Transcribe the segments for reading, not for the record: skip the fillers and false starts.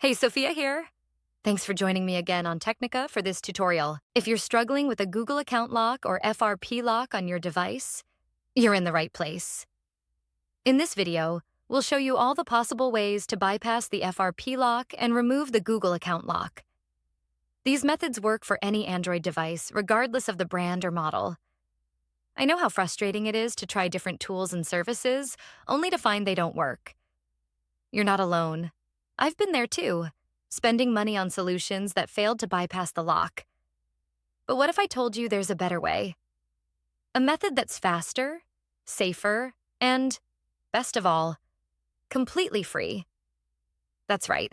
Hey, Sophia here. Thanks for joining me again on Technica for this tutorial. If you're struggling with a Google account lock or FRP lock on your device, you're in the right place. In this video, we'll show you all the possible ways to bypass the FRP lock and remove the Google account lock. These methods work for any Android device, regardless of the brand or model. I know how frustrating it is to try different tools and services, only to find they don't work. You're not alone. I've been there too, spending money on solutions that failed to bypass the lock. But what if I told you there's a better way? A method that's faster, safer, and, best of all, completely free. That's right.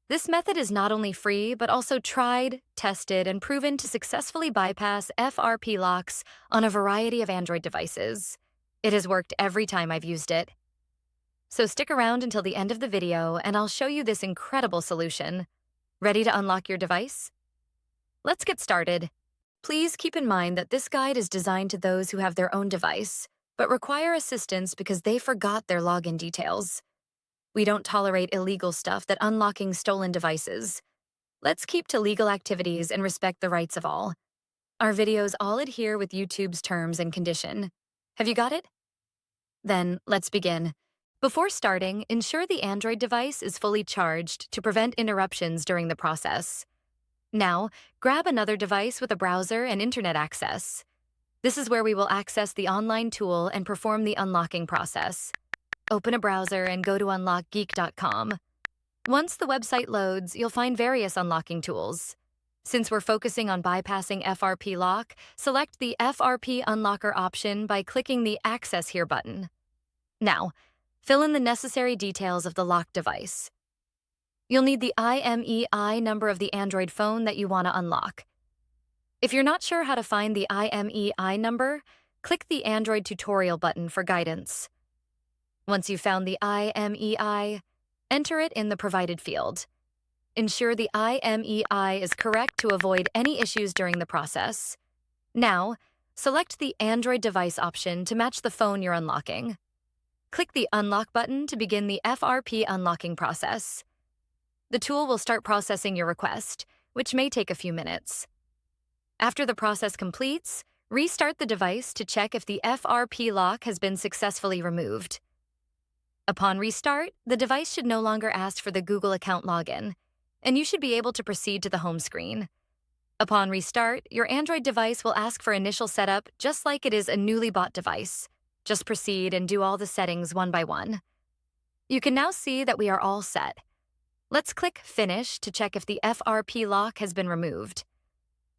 This method is not only free, but also tried, tested, and proven to successfully bypass FRP locks on a variety of Android devices. It has worked every time I've used it. So stick around until the end of the video and I'll show you this incredible solution. Ready to unlock your device? Let's get started. Please keep in mind that this guide is designed to those who have their own device, but require assistance because they forgot their login details. We don't tolerate illegal stuff that unlocking stolen devices. Let's keep to legal activities and respect the rights of all. Our videos all adhere with YouTube's terms and condition. Have you got it? Then let's begin. Before starting, ensure the Android device is fully charged to prevent interruptions during the process. Now, grab another device with a browser and internet access. This is where we will access the online tool and perform the unlocking process. Open a browser and go to unlockgeek.com. Once the website loads, you'll find various unlocking tools. Since we're focusing on bypassing FRP lock, select the FRP Unlocker option by clicking the Access Here button. Now, fill in the necessary details of the locked device. You'll need the IMEI number of the Android phone that you want to unlock. If you're not sure how to find the IMEI number, click the Android tutorial button for guidance. Once you've found the IMEI, enter it in the provided field. Ensure the IMEI is correct to avoid any issues during the process. Now, select the Android device option to match the phone you're unlocking. Click the Unlock button to begin the FRP unlocking process. The tool will start processing your request, which may take a few minutes. After the process completes, restart the device to check if the FRP lock has been successfully removed. Upon restart, the device should no longer ask for the Google account login, and you should be able to proceed to the home screen. Upon restart, your Android device will ask for initial setup just like it is a newly bought device. Just proceed and do all the settings one by one. You can now see that we are all set. Let's click Finish to check if the FRP lock has been removed.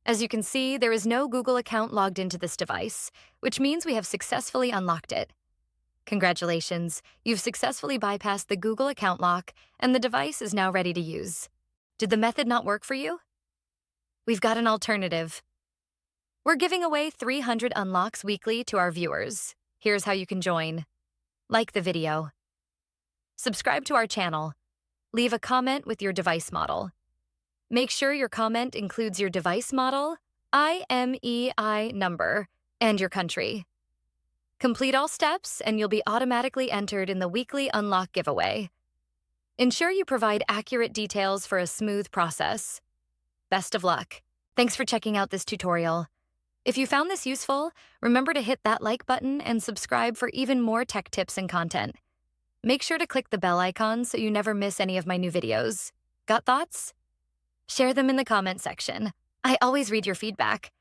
As you can see, there is no Google account logged into this device, which means we have successfully unlocked it. Congratulations, you've successfully bypassed the Google account lock and the device is now ready to use. Did the method not work for you? We've got an alternative. We're giving away 300 unlocks weekly to our viewers. Here's how you can join. Like the video. Subscribe to our channel. Leave a comment with your device model. Make sure your comment includes your device model, IMEI number, and your country. Complete all steps and you'll be automatically entered in the weekly unlock giveaway. Ensure you provide accurate details for a smooth process. Best of luck. Thanks for checking out this tutorial. If you found this useful, remember to hit that like button and subscribe for even more tech tips and content. Make sure to click the bell icon so you never miss any of my new videos. Got thoughts? Share them in the comment section. I always read your feedback.